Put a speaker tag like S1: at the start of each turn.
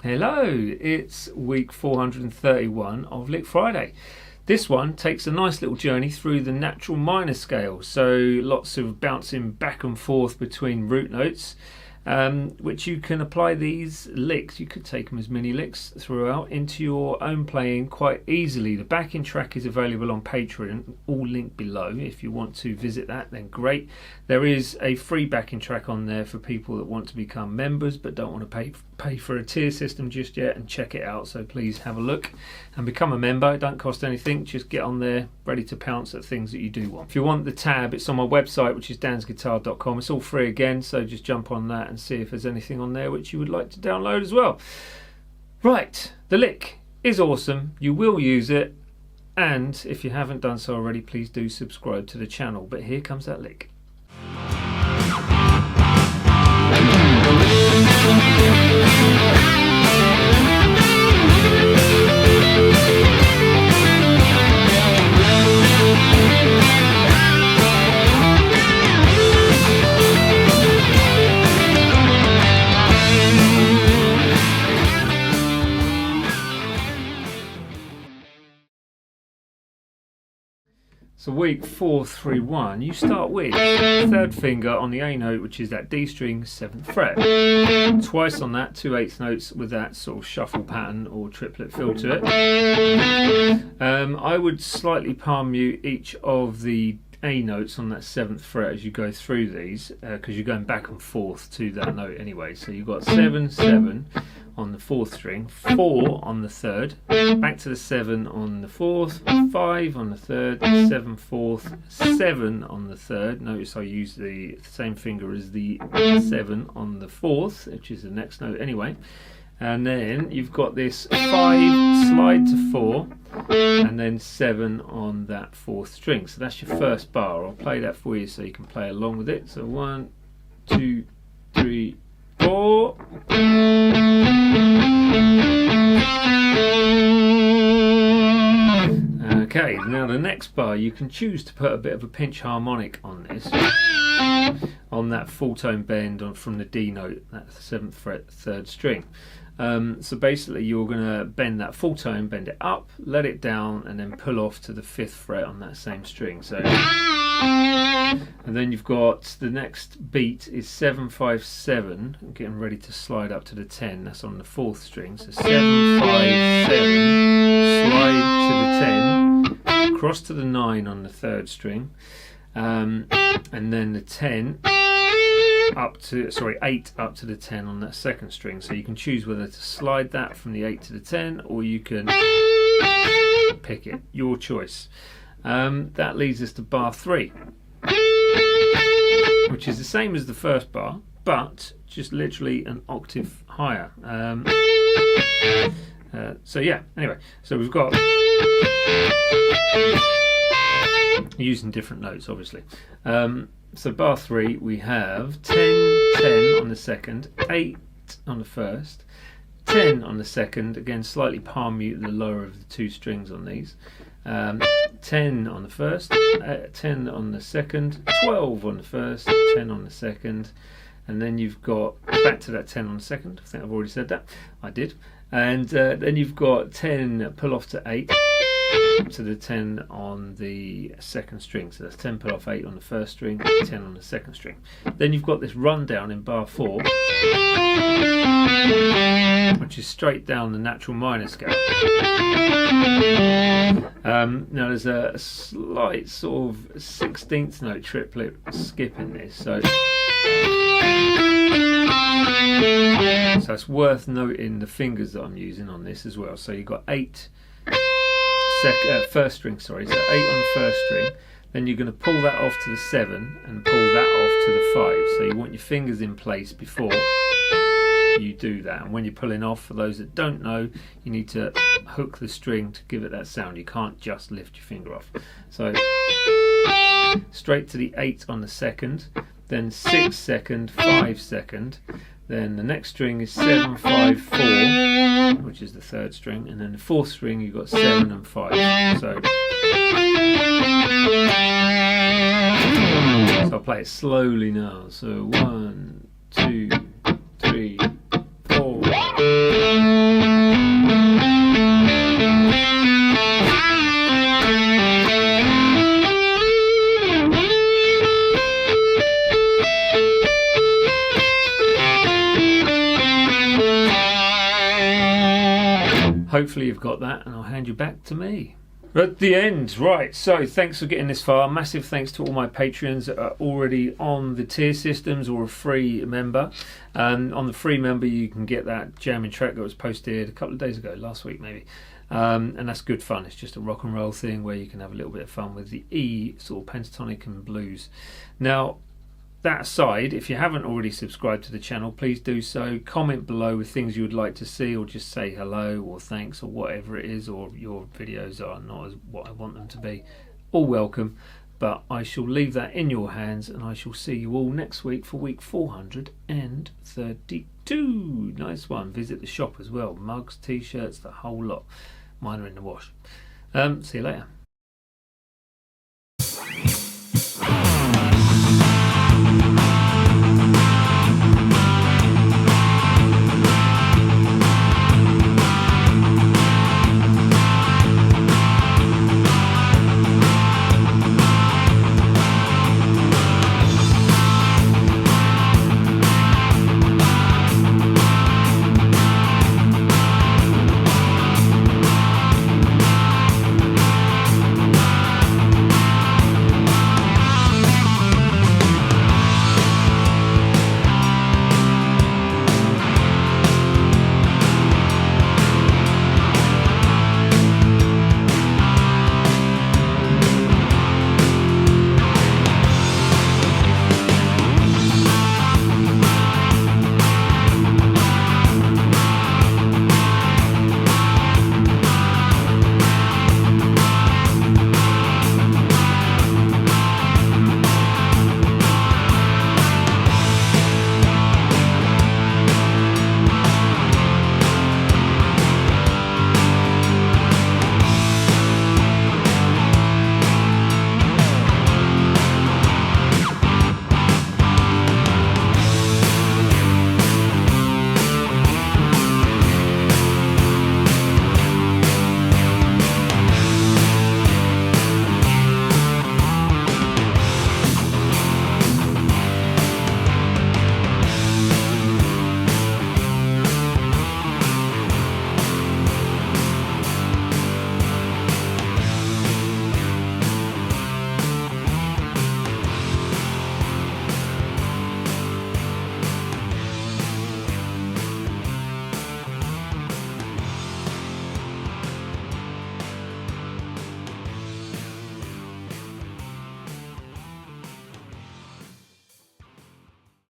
S1: Hello, it's week 431 of Lick Friday. This one takes a nice little journey through the natural minor scale, so lots of bouncing back and forth between root notes, which you can apply these licks. You could take them as mini licks throughout into your own playing quite easily. The backing track is available on Patreon, all linked below. If you want to visit that, then great. There is a free backing track on there for people that want to become members but don't want to pay for a tier system just yet, and check it out. So please have a look and become a member. It don't cost anything, just get on there ready to pounce at things that you do want. If you want the tab, it's on my website, which is dansguitar.com. It's all free again, so just jump on that and see if there's anything on there which you would like to download as well. Right, the lick is awesome, you will use it, and if you haven't done so already, please do subscribe to the channel. But here comes that lick. So week 431, you start with third finger on the A note, which is that D string, 7th fret. Twice on that, 2/8 notes with that sort of shuffle pattern or triplet feel to it. I would slightly palm mute each of the A notes on that 7th fret as you go through these, because you're going back and forth to that note anyway. So you've got 7, 7 on the 4th string, 4 on the 3rd, back to the 7 on the 4th, 5 on the 3rd, 7 4th, 7 on the 3rd. Notice I use the same finger as the 7 on the 4th, which is the next note anyway. And then you've got this 5 slide to 4, and then 7 on that 4th string. So that's your first bar. I'll play that for you so you can play along with it. So 1, 2, 3, 4. Okay, now the next bar, you can choose to put a bit of a pinch harmonic on this, on that full tone bend from the D note, that 7th fret 3rd string. So basically you're going to bend that full tone, bend it up, let it down, and then pull off to the 5th fret on that same string. So, and then you've got the next beat is 7 5 7, getting ready to slide up to the 10. That's on the 4th string. So 7 5 7, slide to the 10, cross to the 9 on the 3rd string, and then the 10 up to 8 up to the 10 on that 2nd string. So you can choose whether to slide that from the 8 to the 10, or you can pick it, your choice. That leads us to bar 3, which is the same as the first bar, but just literally an octave higher. So yeah, anyway, so we've got, using different notes obviously. So bar 3, we have 10, 10 on the 2nd, 8 on the 1st, 10 on the 2nd, again slightly palm mute the lower of the 2 strings on these, 10 on the 1st, 10 on the 2nd, 12 on the 1st, 10 on the 2nd, and then you've got back to that 10 on the 2nd, I think I've already said that, I did, and then you've got 10 pull off to 8, to the 10 on the 2nd string. So that's 10 pull off 8 on the 1st string, 10 on the 2nd string. Then you've got this rundown in bar 4, which is straight down the natural minor scale. Now there's a slight sort of 16th note triplet skip in this, so it's worth noting the fingers that I'm using on this as well. So you've got 8 1st string, sorry, so 8 on the 1st string, then you're going to pull that off to the 7 and pull that off to the 5. So you want your fingers in place before you do that, and when you're pulling off, for those that don't know, you need to hook the string to give it that sound. You can't just lift your finger off. So straight to the 8 on the 2nd, then 6 2nd, 5 2nd, then the next string is 7 5 4, which is the 3rd string, and then the 4th string you've got 7 and 5. So I'll play it slowly now. So 1 2 3 4. Hopefully you've got that, and I'll hand you back to me. At the end, right, so thanks for getting this far. Massive thanks to all my patrons that are already on the tier systems or a free member. On the free member, you can get that jamming track that was posted a couple of days ago, last week maybe. And that's good fun. It's just a rock and roll thing where you can have a little bit of fun with the E, sort of pentatonic and blues. Now, that aside, if you haven't already subscribed to the channel, please do so. Comment below with things you would like to see, or just say hello or thanks or whatever it is, or your videos are not as what I want them to be. All welcome, but I shall leave that in your hands, and I shall see you all next week for week 432. Nice one. Visit the shop as well. Mugs, t-shirts, the whole lot. Mine are in the wash. See you later.